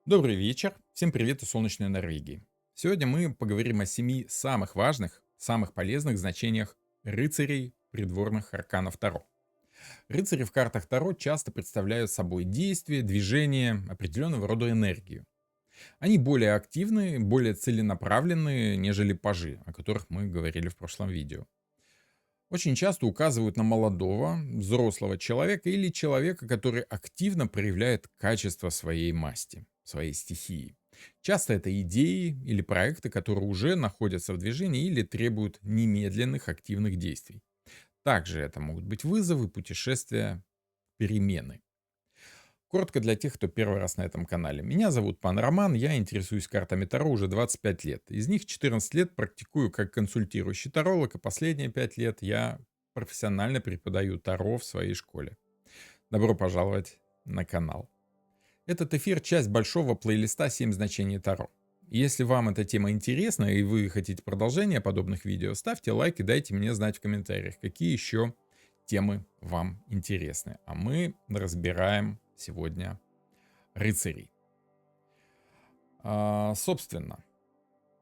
Добрый вечер. Всем привет из солнечной Норвегии. Сегодня мы поговорим о семи самых важных, самых полезных значениях рыцарей придворных арканов Таро. Рыцари в картах Таро часто представляют собой действие, движение, определенного рода энергию. Они более активны, более целенаправленные, нежели пажи, о которых мы говорили в прошлом видео. Очень часто указывают на молодого, взрослого человека или человека, который активно проявляет качество своей масти, своей стихии. Часто это идеи или проекты, которые уже находятся в движении или требуют немедленных активных действий. Также это могут быть вызовы, путешествия, перемены. Коротко для тех, кто первый раз на этом канале. Меня зовут Пан Роман, я интересуюсь картами Таро уже 25 лет. Из них 14 лет практикую как консультирующий таролог, и последние 5 лет я профессионально преподаю Таро в своей школе. Добро пожаловать на канал. Этот эфир — часть большого плейлиста «7 значений Таро». Если вам эта тема интересна и вы хотите продолжения подобных видео, ставьте лайк и дайте мне знать в комментариях, какие еще темы вам интересны. А мы разбираем сегодня рыцарей. Собственно,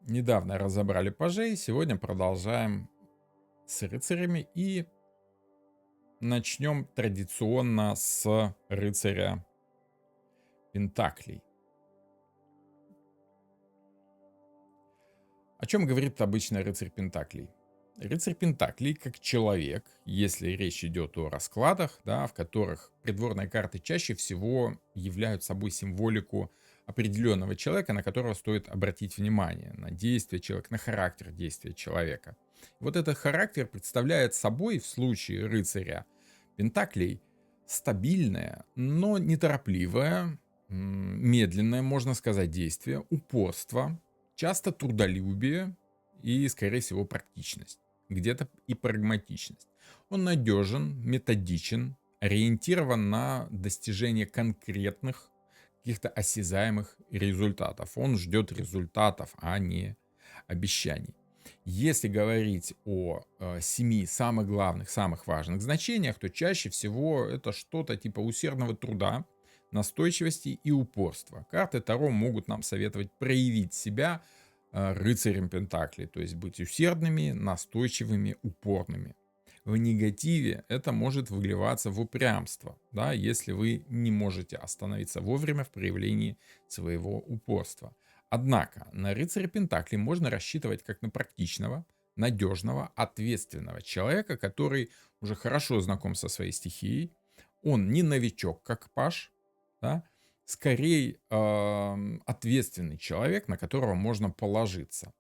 недавно разобрали пажей, сегодня продолжаем с рыцарями и начнем традиционно с рыцаря Пентаклей. О чем говорит обычно рыцарь Пентаклей? Рыцарь Пентаклей как человек, если речь идет о раскладах, да, в которых придворные карты чаще всего являют собой символику определенного человека, на которого стоит обратить внимание, на действие человека, на характер действия человека. Вот этот характер представляет собой в случае рыцаря Пентаклей стабильное, но неторопливое, медленное, можно сказать, действие, упорство, часто трудолюбие и, скорее всего, практичность. Где-то и прагматичность. Он надежен, методичен, ориентирован на достижение конкретных, каких-то осязаемых результатов. Он ждет результатов, а не обещаний. Если говорить о семи самых главных, самых важных значениях, то чаще всего это что-то типа усердного труда, настойчивости и упорства. Карты Таро могут нам советовать проявить себя рыцарем Пентаклей, то есть быть усердными, настойчивыми, упорными. В негативе это может выливаться в упрямство, да, если вы не можете остановиться вовремя в проявлении своего упорства. Однако на рыцаря Пентаклей можно рассчитывать как на практичного, надежного, ответственного человека, который уже хорошо знаком со своей стихией. Он не новичок, как паж, да, скорее ответственный человек, на которого можно положиться.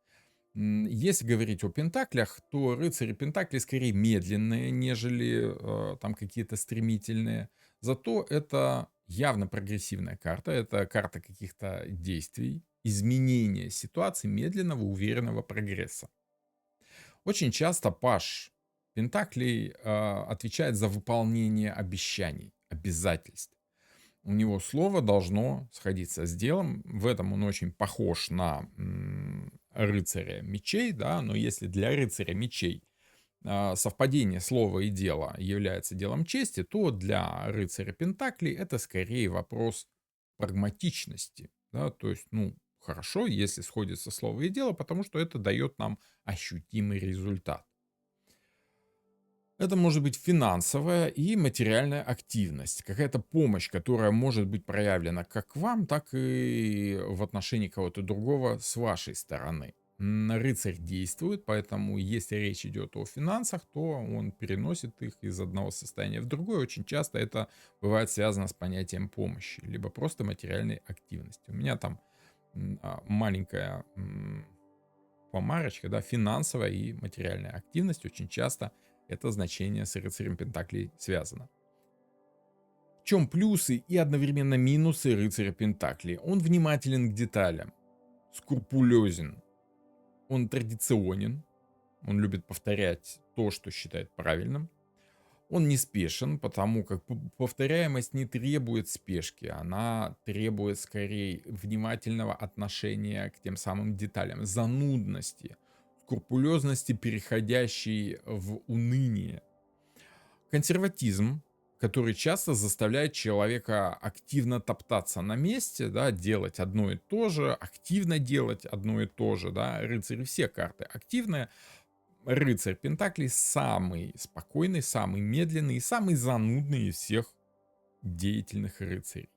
Если говорить о пентаклях, то рыцари пентаклей скорее медленные, нежели там какие-то стремительные. Зато это явно прогрессивная карта. Это карта каких-то действий, изменения ситуации, медленного, уверенного прогресса. Очень часто паж пентаклей отвечает за выполнение обещаний, обязательств. У него слово должно сходиться с делом. В этом он очень похож на рыцаря мечей, да, но если для рыцаря мечей совпадение слова и дела является делом чести, то для рыцаря Пентаклей это скорее вопрос прагматичности. Да, то есть, ну, хорошо, если сходится слово и дело, потому что это дает нам ощутимый результат. Это может быть финансовая и материальная активность, какая-то помощь, которая может быть проявлена как вам, так и в отношении кого-то другого с вашей стороны. Рыцарь действует, поэтому если речь идет о финансах, то он переносит их из одного состояния в другое. Очень часто это бывает связано с понятием помощи, либо просто материальной активности. У меня там маленькая помарочка, да, финансовая и материальная активность очень часто это значение с рыцарем Пентаклей связано. В чем плюсы и одновременно минусы рыцаря Пентаклей? Он внимателен к деталям, скрупулезен, он традиционен, он любит повторять то, что считает правильным. Он неспешен, потому как повторяемость не требует спешки, она требует скорее внимательного отношения к тем самым деталям, занудности, скрупулезности, переходящей в уныние. Консерватизм, который часто заставляет человека активно топтаться на месте, да, делать одно и то же, активно делать одно и то же, да. Рыцари все карты активные. Рыцарь Пентаклей самый спокойный, самый медленный и самый занудный из всех деятельных рыцарей.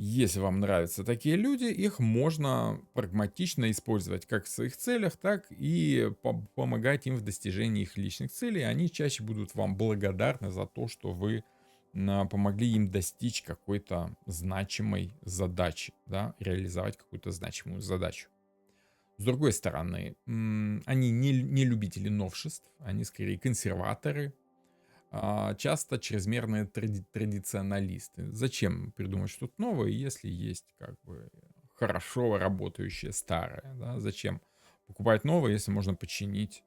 Если вам нравятся такие люди, их можно прагматично использовать как в своих целях, так и помогать им в достижении их личных целей. Они чаще будут вам благодарны за то, что вы помогли им достичь какой-то значимой задачи, да, реализовать какую-то значимую задачу. С другой стороны, они не любители новшеств, они скорее консерваторы, часто чрезмерные традиционалисты. Зачем придумать что-то новое, если есть как бы хорошо работающее старое, да? Зачем покупать новое, если можно починить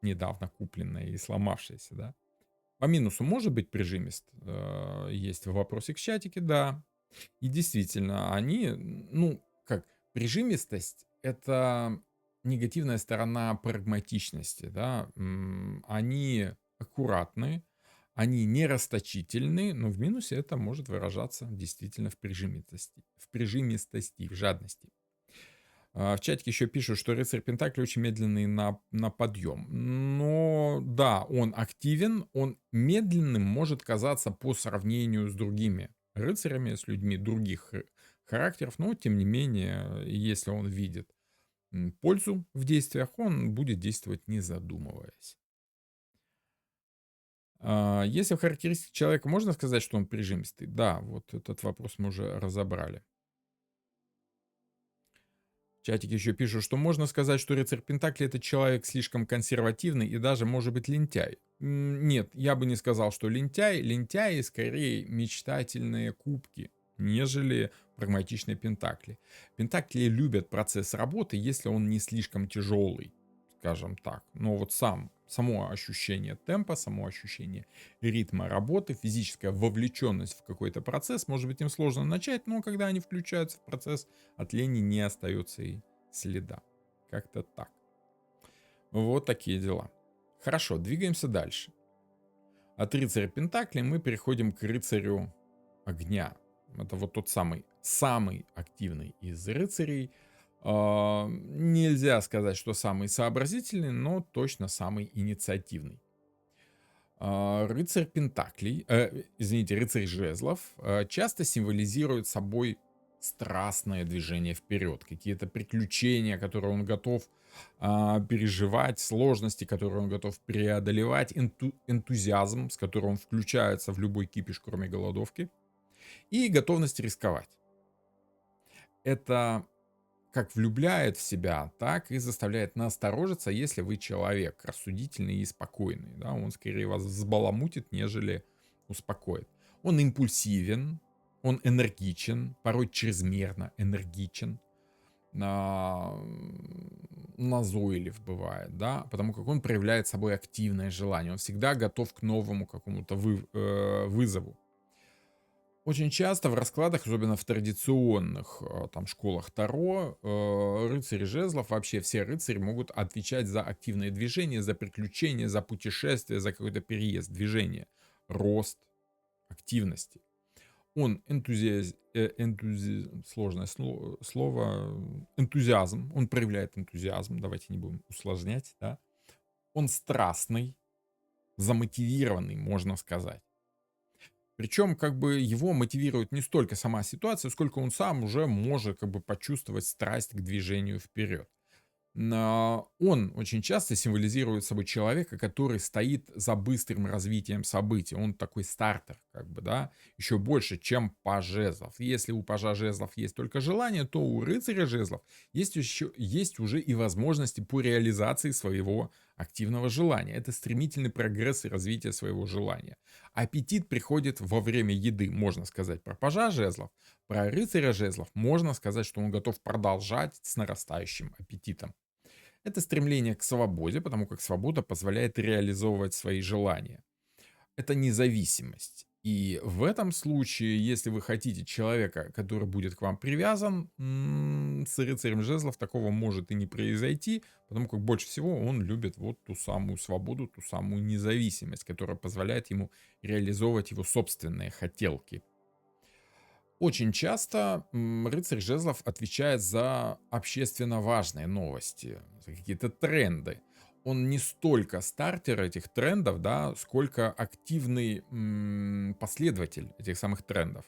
недавно купленное и сломавшееся, да? По минусу может быть прижимист. Есть вопросик в чатике, да. И действительно, они, ну, как, прижимистость — это негативная сторона прагматичности, да. Они аккуратны, они не расточительны, но в минусе это может выражаться действительно в прижимистости, в жадности. В чатике еще пишут, что рыцарь Пентакли очень медленный на подъем. Но да, он активен, он медленным может казаться по сравнению с другими рыцарями, с людьми других характеров, но тем не менее, если он видит пользу в действиях, он будет действовать не задумываясь. Если в характеристике человека можно сказать, что он прижимистый? Да, вот этот вопрос мы уже разобрали. В чатике еще пишут, что можно сказать, что рыцарь Пентакли — это человек слишком консервативный и даже, может быть, лентяй. Нет, я бы не сказал, что лентяй. Лентяи скорее мечтательные кубки, нежели прагматичные Пентакли. Пентакли любят процесс работы, если он не слишком тяжелый, скажем так. Но вот само ощущение темпа, само ощущение ритма работы, физическая вовлеченность в какой-то процесс, может быть, им сложно начать, но когда они включаются в процесс, от лени не остается и следа. Как-то так. Вот такие дела. Хорошо, двигаемся дальше. От рыцаря Пентакли мы переходим к рыцарю огня. Это вот тот самый активный из рыцарей. Нельзя сказать, что самый сообразительный, но точно самый инициативный. Рыцарь Пентаклей, извините, рыцарь жезлов часто символизирует собой страстное движение вперед, какие-то приключения, которые он готов переживать, сложности, которые он готов преодолевать, энтузиазм, с которым он включается в любой кипиш, кроме голодовки, и готовность рисковать. Это как влюбляет в себя, так и заставляет насторожиться, если вы человек рассудительный и спокойный. Да? Он скорее вас взбаламутит, нежели успокоит. Он импульсивен, он энергичен, порой чрезмерно энергичен, назойлив бывает, да, потому как он проявляет собой активное желание, он всегда готов к новому какому-то вызову. Очень часто в раскладах, особенно в традиционных там школах Таро, рыцари жезлов, вообще все рыцари могут отвечать за активные движения, за приключения, за путешествия, за какой-то переезд, движение, рост активности. Он сложное слово, энтузиазм, он проявляет энтузиазм, давайте не будем усложнять, да. Он страстный, замотивированный, можно сказать. Причем, как бы, его мотивирует не столько сама ситуация, сколько он сам уже может, как бы, почувствовать страсть к движению вперед. Он очень часто символизирует собой человека, который стоит за быстрым развитием событий. Он такой стартер, как бы, да, еще больше, чем паж жезлов. Если у пажа жезлов есть только желание, то у рыцаря жезлов есть уже и возможности по реализации своего активного желания. Это стремительный прогресс и развитие своего желания. Аппетит приходит во время еды, можно сказать про пажа жезлов. Про рыцаря жезлов можно сказать, что он готов продолжать с нарастающим аппетитом. Это стремление к свободе, потому как свобода позволяет реализовывать свои желания. Это независимость. И в этом случае, если вы хотите человека, который будет к вам привязан, с рыцарем жезлов такого может и не произойти, потому как больше всего он любит вот ту самую свободу, ту самую независимость, которая позволяет ему реализовывать его собственные хотелки. Очень часто рыцарь жезлов отвечает за общественно важные новости, за какие-то тренды. Он не столько стартер этих трендов, да, сколько активный последователь этих самых трендов.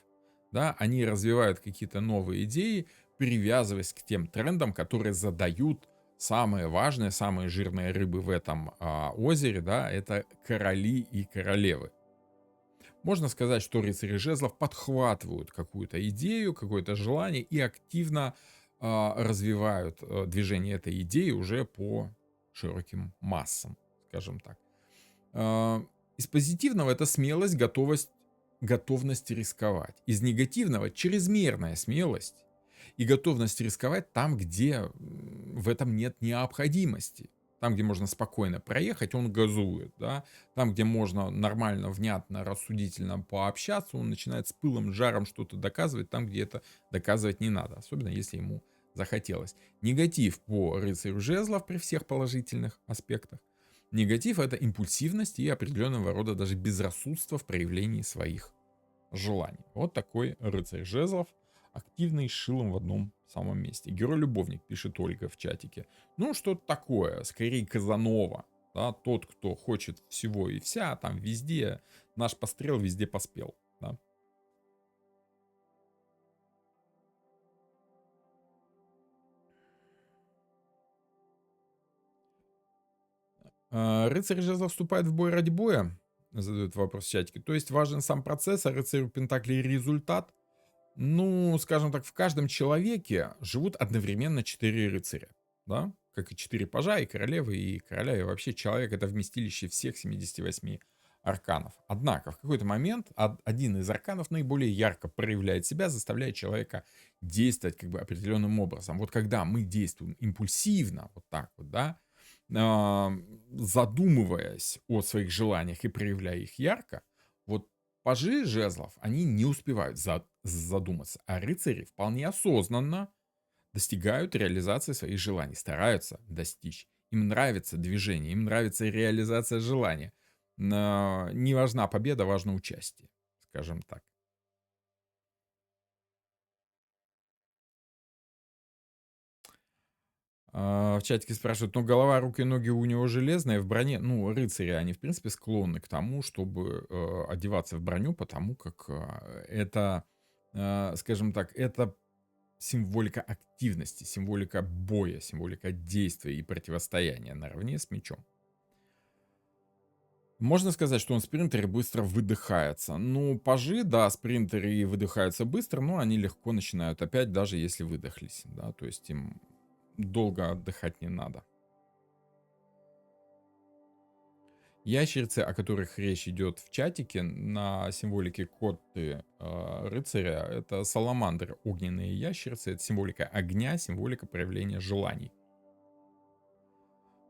Да, они развивают какие-то новые идеи, привязываясь к тем трендам, которые задают самые важные, самые жирные рыбы в этом озере, да, это короли и королевы. Можно сказать, что рыцари жезлов подхватывают какую-то идею, какое-то желание и активно развивают движение этой идеи уже по широким массам, скажем так. А, Из позитивного это смелость, готовность рисковать. Из негативного чрезмерная смелость и готовность рисковать там, где в этом нет необходимости. Там, где можно спокойно проехать, он газует, да. Там, где можно нормально, внятно, рассудительно пообщаться, он начинает с пылом, жаром что-то доказывать, там, где это доказывать не надо. Особенно, если ему захотелось. Негатив по рыцарю жезлов при всех положительных аспектах. Негатив — это импульсивность и определенного рода даже безрассудство в проявлении своих желаний. Вот такой рыцарь жезлов, активный, с шилом в одном самом месте. Герой-любовник, пишет Ольга в чатике. Ну, что-то такое, скорее Казанова. Да, тот, кто хочет всего и вся, там везде, наш пострел везде поспел. Да. Рыцарь жезлов вступает в бой ради боя, задает вопрос в чатике. То есть важен сам процесс, а рыцарю пентаклей результат. Ну, скажем так, в каждом человеке живут одновременно 4 рыцаря, да? Как и 4 пажа, и королевы, и короля, и вообще человек — это вместилище всех 78 арканов. Однако в какой-то момент один из арканов наиболее ярко проявляет себя, заставляя человека действовать как бы определенным образом. Вот когда мы действуем импульсивно, вот так вот, да, а, задумываясь о своих желаниях и проявляя их ярко, вот пажи жезлов, они не успевают задуматься, а рыцари вполне осознанно достигают реализации своих желаний, стараются достичь. Им нравится движение, им нравится реализация желания. Не важна победа, важно участие, скажем так. В чатике спрашивают, ну голова, руки и ноги у него железные в броне. Ну, рыцари, они в принципе склонны к тому, чтобы одеваться в броню, потому как это, скажем так, это символика активности, символика боя, символика действия и противостояния наравне с мечом. Можно сказать, что он спринтер и быстро выдыхается. Ну, пажи, да, спринтеры и выдыхаются быстро, но они легко начинают опять, даже если выдохлись. Да, то есть им долго отдыхать не надо. Ящерицы, о которых речь идет в чатике, на символике коты рыцаря, это саламандры, огненные ящерицы, это символика огня, символика проявления желаний.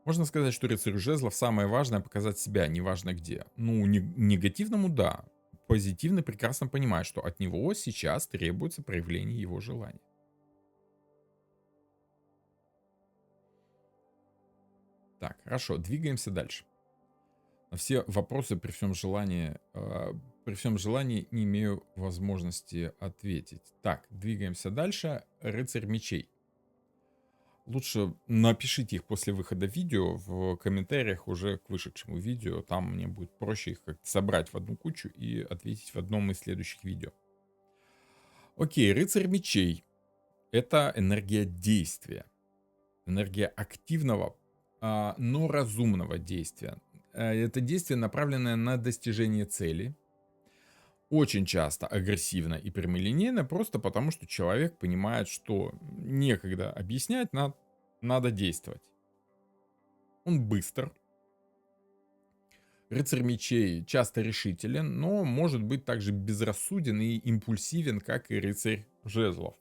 Можно сказать, что рыцарю жезлов самое важное — показать себя, неважно где. Ну, негативному — да. Позитивно прекрасно понимает, что от него сейчас требуется проявление его желаний. Так, хорошо, двигаемся дальше. На все вопросы при всем желании не имею возможности ответить. Так, двигаемся дальше. Рыцарь мечей. Лучше напишите их после выхода видео в комментариях уже к вышедшему видео. Там мне будет проще их как-то собрать в одну кучу и ответить в одном из следующих видео. Окей, рыцарь мечей. Это энергия действия. Энергия активного, но разумного действия. Это действие, направленное на достижение цели. Очень часто агрессивно и прямолинейно, просто потому что человек понимает, что некогда объяснять, надо действовать. Он быстр. Рыцарь мечей часто решителен, но может быть также безрассуден и импульсивен, как и рыцарь жезлов.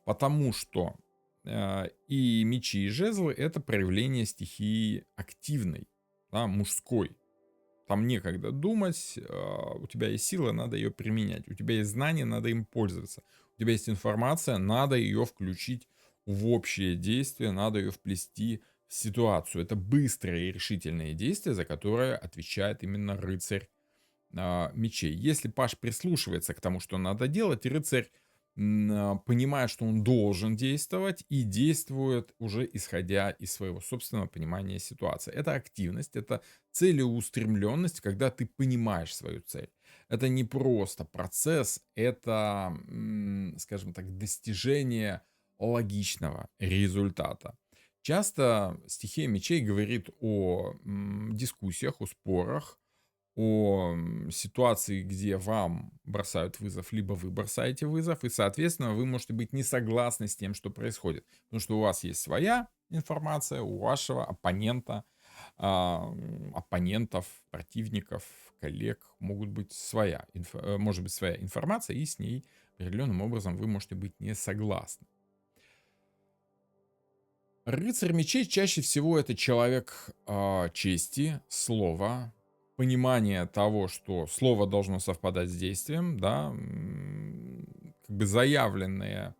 Потому что и мечи, и жезлы — это проявление стихии активной, да, мужской. там некогда думать, у тебя есть сила, надо ее применять. У тебя есть знания, надо им пользоваться. У тебя есть информация, надо ее включить в общее действие, надо ее вплести в ситуацию. Это быстрые и решительные действия, за которые отвечает именно рыцарь мечей. Если Паш прислушивается к тому, что надо делать, рыцарь понимает, что он должен действовать и действует уже исходя из своего собственного понимания ситуации. Это активность, это целеустремленность, когда ты понимаешь свою цель. Это не просто процесс, это, скажем так, достижение логичного результата. Часто стихия мечей говорит о дискуссиях, о спорах, о ситуации, где вам бросают вызов, либо вы бросаете вызов, и, соответственно, вы можете быть не согласны с тем, что происходит. Потому что у вас есть своя информация, у вашего оппонента, оппонентов, противников, коллег могут быть может быть своя информация, и с ней определенным образом вы можете быть не согласны. Рыцарь мечей чаще всего это человек чести, слова, понимания того, что слово должно совпадать с действием, да, как бы заявленные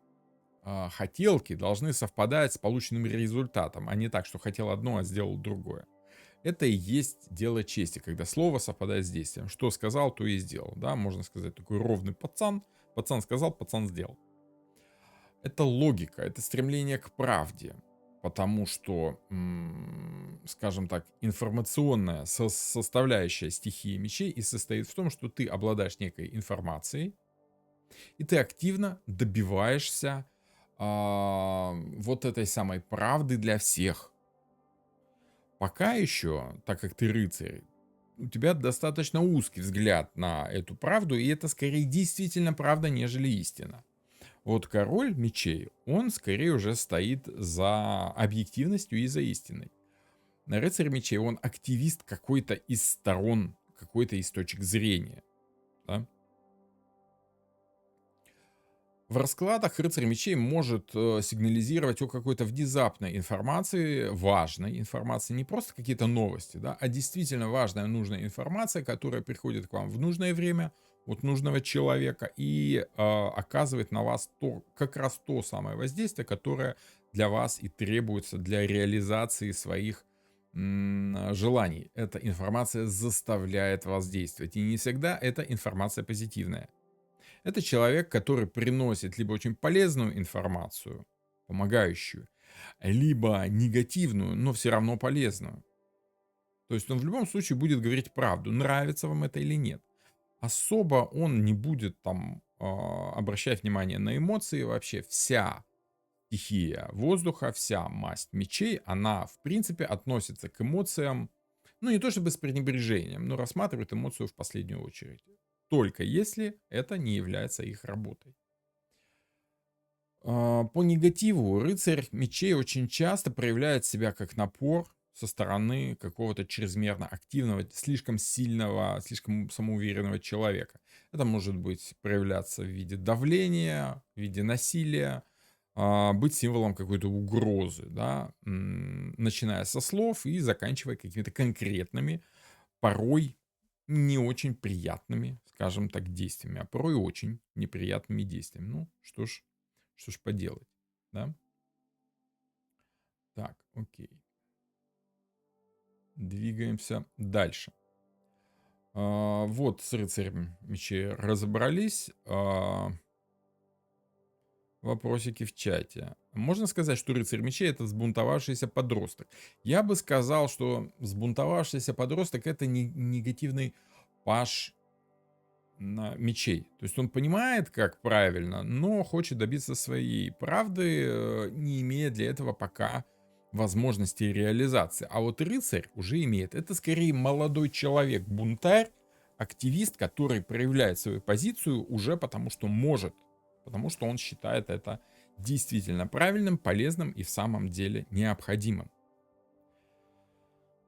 хотелки должны совпадать с полученным результатом, а не так, что хотел одно, а сделал другое. Это и есть дело чести, когда слово совпадает с действием. Что сказал, то и сделал, да, можно сказать, такой ровный пацан. Пацан сказал, пацан сделал. Это логика, это стремление к правде. Потому что, скажем так, информационная составляющая стихии мечей и состоит в том, что ты обладаешь некой информацией, и ты активно добиваешься вот этой самой правды для всех. Пока еще, так как ты рыцарь, у тебя достаточно узкий взгляд на эту правду, и это скорее действительно правда, нежели истина. Вот король мечей, он скорее уже стоит за объективностью и за истиной. Рыцарь мечей, он активист какой-то из сторон, какой-то из точек зрения. Да? В раскладах рыцарь мечей может сигнализировать о какой-то внезапной информации, важной информации, не просто какие-то новости, да, а действительно важная, нужная информация, которая приходит к вам в нужное время от нужного человека и оказывает на вас как раз то самое воздействие, которое для вас и требуется для реализации своих желаний. Эта информация заставляет вас действовать. И не всегда эта информация позитивная. Это человек, который приносит либо очень полезную информацию, помогающую, либо негативную, но все равно полезную. То есть он в любом случае будет говорить правду, нравится вам это или нет. Особо он не будет там обращать внимание на эмоции. Вообще вся стихия воздуха, вся масть мечей, она в принципе относится к эмоциям, ну не то чтобы с пренебрежением, но рассматривает эмоцию в последнюю очередь. Только если это не является их работой. По негативу рыцарь мечей очень часто проявляет себя как напор со стороны какого-то чрезмерно активного, слишком сильного, слишком самоуверенного человека. Это может быть проявляться в виде давления, в виде насилия, быть символом какой-то угрозы, да, начиная со слов и заканчивая какими-то конкретными, порой не очень приятными, скажем так, действиями, а порой очень неприятными действиями. Ну, что ж поделать, да? Так, окей. Двигаемся дальше. Вот с рыцарем мечей разобрались. Вопросики в чате. Можно сказать, что рыцарь мечей это взбунтовавшийся подросток? Я бы сказал, что взбунтовавшийся подросток это негативный паш мечей. То есть он понимает, как правильно, но хочет добиться своей правды, не имея для этого пока возможности реализации. А вот рыцарь уже имеет. Это скорее молодой человек, бунтарь, активист, который проявляет свою позицию уже потому, что может. Потому что он считает это действительно правильным, полезным и в самом деле необходимым.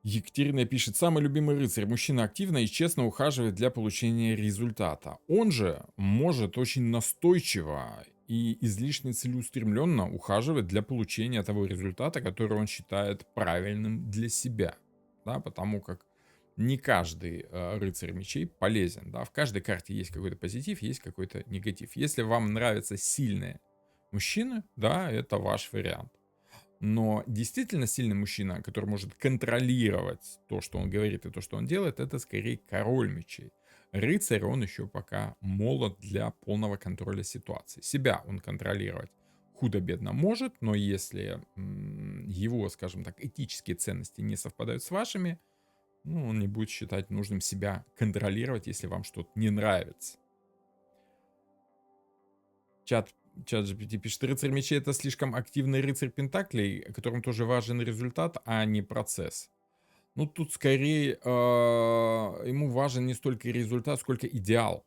Екатерина пишет, самый любимый рыцарь. Мужчина активно и честно ухаживает для получения результата. Он же может очень настойчиво и излишне целеустремленно ухаживать для получения того результата, который он считает правильным для себя. Да, потому как Не каждый рыцарь мечей полезен, да, в каждой карте есть какой-то позитив, есть какой-то негатив. Если вам нравятся сильные мужчины, да, это ваш вариант. Но действительно сильный мужчина, который может контролировать то, что он говорит и то, что он делает, это скорее король мечей. Рыцарь, он еще пока молод для полного контроля ситуации. Себя он контролировать худо-бедно может, но если его, скажем так, этические ценности не совпадают с вашими, ну, он не будет считать нужным себя контролировать, если вам что-то не нравится. Чат, чат GPT пишет, рыцарь мечей это слишком активный рыцарь пентаклей, которому тоже важен результат, а не процесс. Ну, тут скорее ему важен не столько результат, сколько идеал.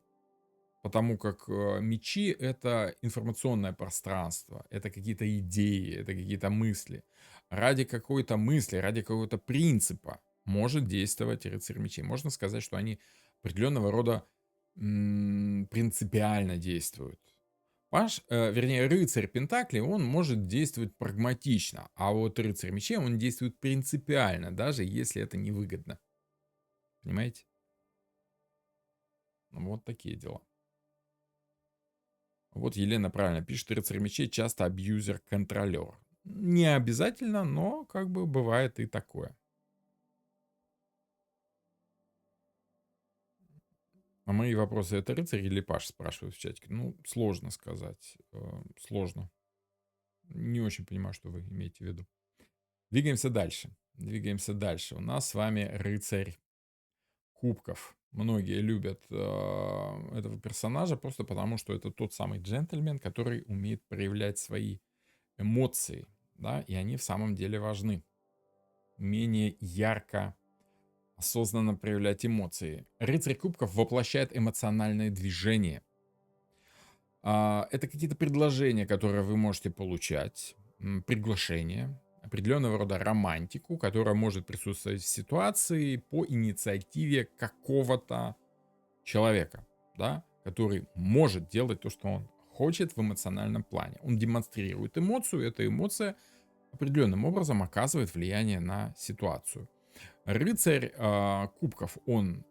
Потому как мечи это информационное пространство, это какие-то идеи, это какие-то мысли. Ради какой-то мысли, ради какого-то принципа может действовать рыцарь мечей. Можно сказать, что они определенного рода принципиально действуют. Вернее, рыцарь Пентаклей, он может действовать прагматично, а вот рыцарь мечей, он действует принципиально, даже если это невыгодно. Понимаете? Ну, вот такие дела. Вот Елена правильно пишет, рыцарь мечей часто абьюзер-контролер. Не обязательно, но как бы бывает и такое. А мои вопросы это рыцарь или паш, спрашивают в чатике. Ну, сложно сказать. Сложно. Не очень понимаю, что вы имеете в виду. Двигаемся дальше. Двигаемся дальше. У нас с вами рыцарь кубков. Многие любят этого персонажа просто потому, что это тот самый джентльмен, который умеет проявлять свои эмоции, да, и они в самом деле важны. Менее ярко, осознанно проявлять эмоции. Рыцарь кубков воплощает эмоциональное движение. Это какие-то предложения, которые вы можете получать, приглашения, определенного рода романтику, которая может присутствовать в ситуации по инициативе какого-то человека, да, который может делать то, что он хочет в эмоциональном плане. Он демонстрирует эмоцию, эта эмоция определенным образом оказывает влияние на ситуацию. Рыцарь кубков, он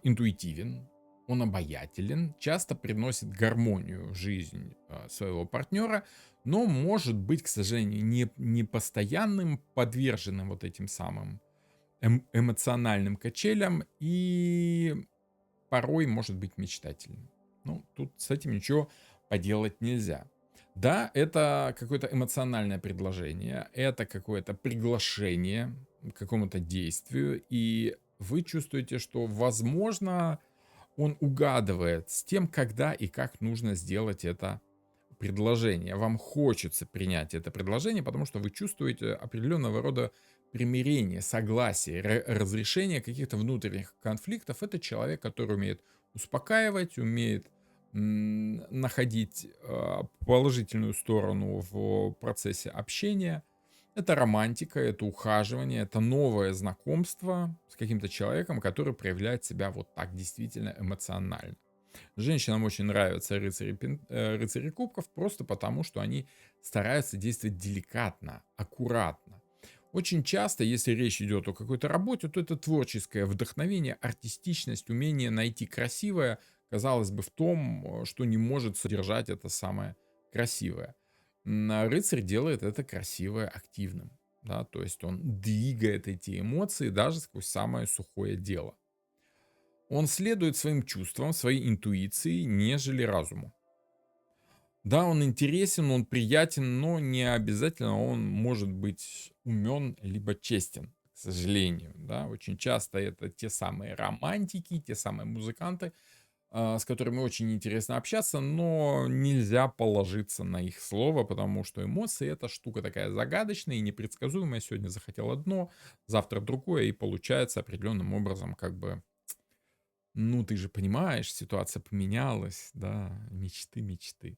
интуитивен, он обаятелен, часто приносит гармонию в жизнь своего партнера, но может быть, к сожалению, не постоянным, подверженным вот этим самым эмоциональным качелям и порой может быть мечтательным. Ну, тут с этим ничего поделать нельзя. Да, это какое-то эмоциональное предложение, это какое-то приглашение к какому-то действию, и вы чувствуете, что, возможно, он угадывает с тем, когда и как нужно сделать это предложение. Вам хочется принять это предложение, потому что вы чувствуете определенного рода примирение, согласие, разрешение каких-то внутренних конфликтов. Это человек, который умеет успокаивать, умеет находить положительную сторону в процессе общения. Это романтика, это ухаживание, это новое знакомство с каким-то человеком, который проявляет себя вот так действительно эмоционально. Женщинам очень нравятся рыцари кубков просто потому, что они стараются действовать деликатно, аккуратно. Очень часто, если речь идет о какой-то работе, то это творческое вдохновение, артистичность, умение найти красивое, казалось бы, в том, что не может содержать это самое красивое. Рыцарь делает это красивое активным. Да, то есть он двигает эти эмоции даже сквозь самое сухое дело. Он следует своим чувствам, своей интуиции, нежели разуму. Да, он интересен, он приятен, но не обязательно он может быть умен либо честен, к сожалению. Да, очень часто это те самые романтики, те самые музыканты, с которыми очень интересно общаться, но нельзя положиться на их слово, потому что эмоции это штука такая загадочная и непредсказуемая. Сегодня захотел одно, завтра другое, и получается определенным образом как бы ну, ты же понимаешь, ситуация поменялась, да, мечты, мечты.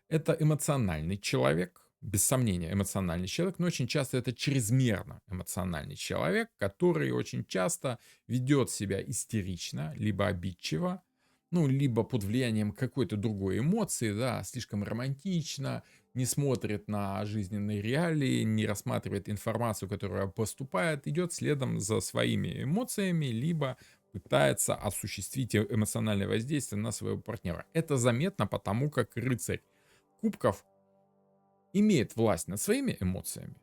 Это эмоциональный человек, без сомнения эмоциональный человек, но очень часто это чрезмерно эмоциональный человек, который очень часто ведет себя истерично, либо обидчиво, ну, либо под влиянием какой-то другой эмоции, да, слишком романтично, не смотрит на жизненные реалии, не рассматривает информацию, которая поступает, идет следом за своими эмоциями, либо пытается осуществить эмоциональное воздействие на своего партнера. Это заметно потому, как рыцарь кубков имеет власть над своими эмоциями,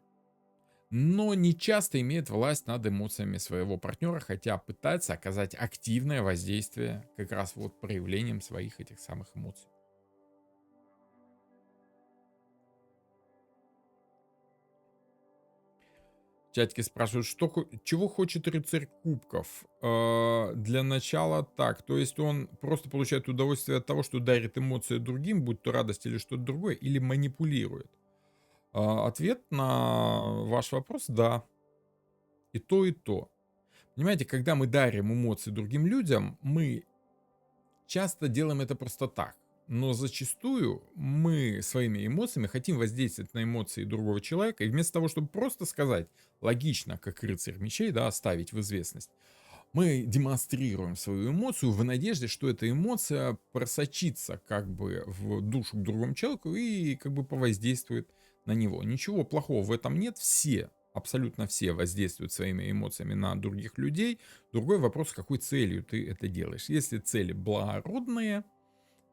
но не часто имеет власть над эмоциями своего партнера, хотя пытается оказать активное воздействие как раз вот проявлением своих этих самых эмоций. В чатике спрашивают, чего хочет рыцарь кубков? Для начала так, то есть он просто получает удовольствие от того, что дарит эмоции другим, будь то радость или что-то другое, или манипулирует. Ответ на ваш вопрос — да, и то, и то. Понимаете, когда мы дарим эмоции другим людям, мы часто делаем это просто так. Но зачастую мы своими эмоциями хотим воздействовать на эмоции другого человека, и вместо того, чтобы просто сказать логично, как рыцарь мечей, да, оставить в известность, мы демонстрируем свою эмоцию в надежде, что эта эмоция просочится как бы в душу к другому человеку и как бы повоздействует на него. Ничего плохого в этом нет. Все, абсолютно все воздействуют своими эмоциями на других людей. Другой вопрос, с какой целью ты это делаешь. Если цели благородные,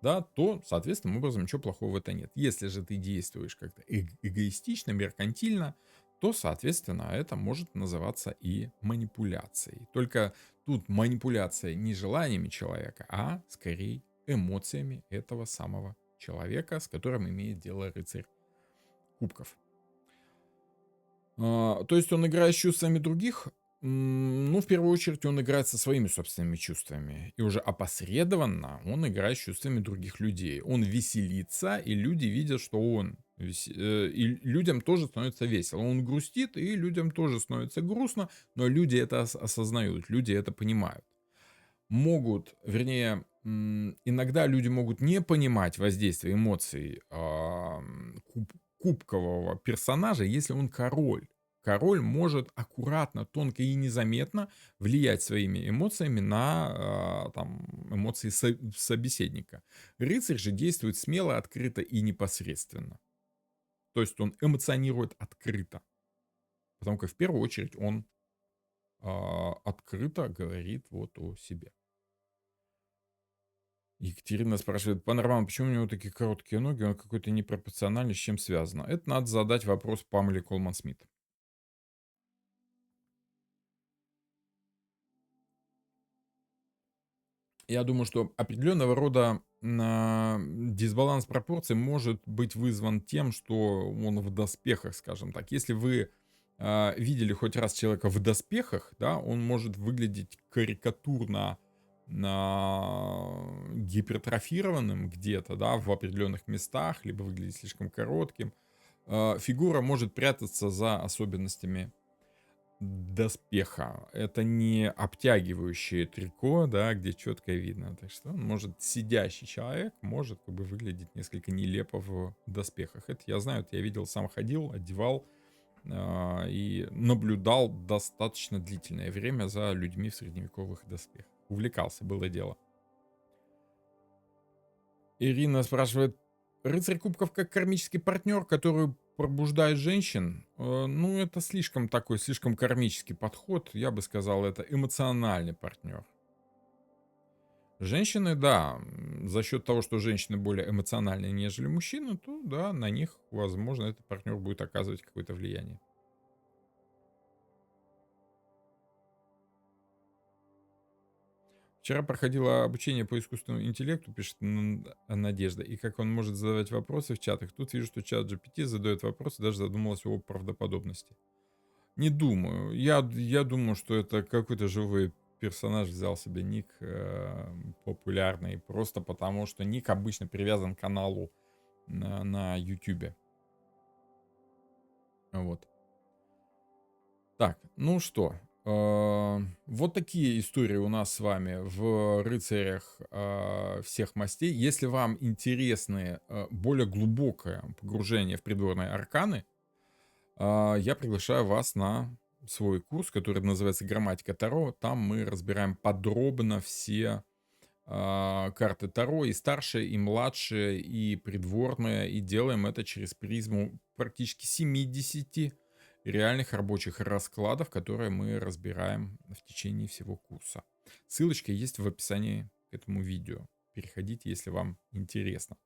да, то, соответственным образом, ничего плохого в этом нет. Если же ты действуешь как-то эгоистично, меркантильно, то, соответственно, это может называться и манипуляцией. Только тут манипуляция не желаниями человека, а скорее эмоциями этого самого человека, с которым имеет дело рыцарь кубков. То есть он играет с чувствами других, ну, в первую очередь, он играет со своими собственными чувствами. И уже опосредованно он играет с чувствами других людей. Он веселится, и люди видят, что и людям тоже становится весело. Он грустит, и людям тоже становится грустно, но люди это осознают, люди это понимают. Иногда люди могут не понимать воздействие эмоций кубкового персонажа, если он король. Король может аккуратно, тонко и незаметно влиять своими эмоциями на там, эмоции собеседника. Рыцарь же действует смело, открыто и непосредственно. То есть он эмоционирует открыто. Потому как в первую очередь он открыто говорит вот о себе. Екатерина спрашивает, Панорама, почему у него такие короткие ноги, он какой-то непропорциональный, с чем связано? Это надо задать вопрос Памеле Колман-Смит. Я думаю, что определенного рода дисбаланс пропорций может быть вызван тем, что он в доспехах, скажем так. Если вы видели хоть раз человека в доспехах, да, он может выглядеть карикатурно гипертрофированным где-то, да, в определенных местах, либо выглядеть слишком коротким. Фигура может прятаться за особенностями доспеха. Это не обтягивающее трико, да, где четко видно. Так что он может, сидящий человек может как бы выглядеть несколько нелепо в доспехах. Это я знаю, это я видел, сам ходил, одевал и наблюдал достаточно длительное время за людьми в средневековых доспехах. Увлекался, было дело. Ирина спрашивает, рыцарь кубков как кармический партнер, который пробуждает женщин? Ну, это слишком кармический подход. Я бы сказал, это эмоциональный партнер. Женщины, да, за счет того, что женщины более эмоциональные, нежели мужчины, то да, на них, возможно, этот партнер будет оказывать какое-то влияние. Вчера проходила обучение по искусственному интеллекту, пишет Надежда, и как он может задавать вопросы в чатах. Тут вижу, что чат GPT задает вопросы, даже задумалась о правдоподобности. Не думаю. Я думаю, что это какой-то живой персонаж взял себе ник популярный, просто потому что ник обычно привязан к каналу на YouTube. Вот. Так, ну что, вот такие истории у нас с вами в «Рыцарях всех мастей». Если вам интересны более глубокое погружение в придворные арканы, я приглашаю вас на свой курс, который называется «Грамматика Таро». Там мы разбираем подробно все карты Таро, и старшая, и младшая, и придворная, и делаем это через призму практически 70 реальных рабочих раскладов, которые мы разбираем в течение всего курса. Ссылочка есть в описании к этому видео. Переходите, если вам интересно.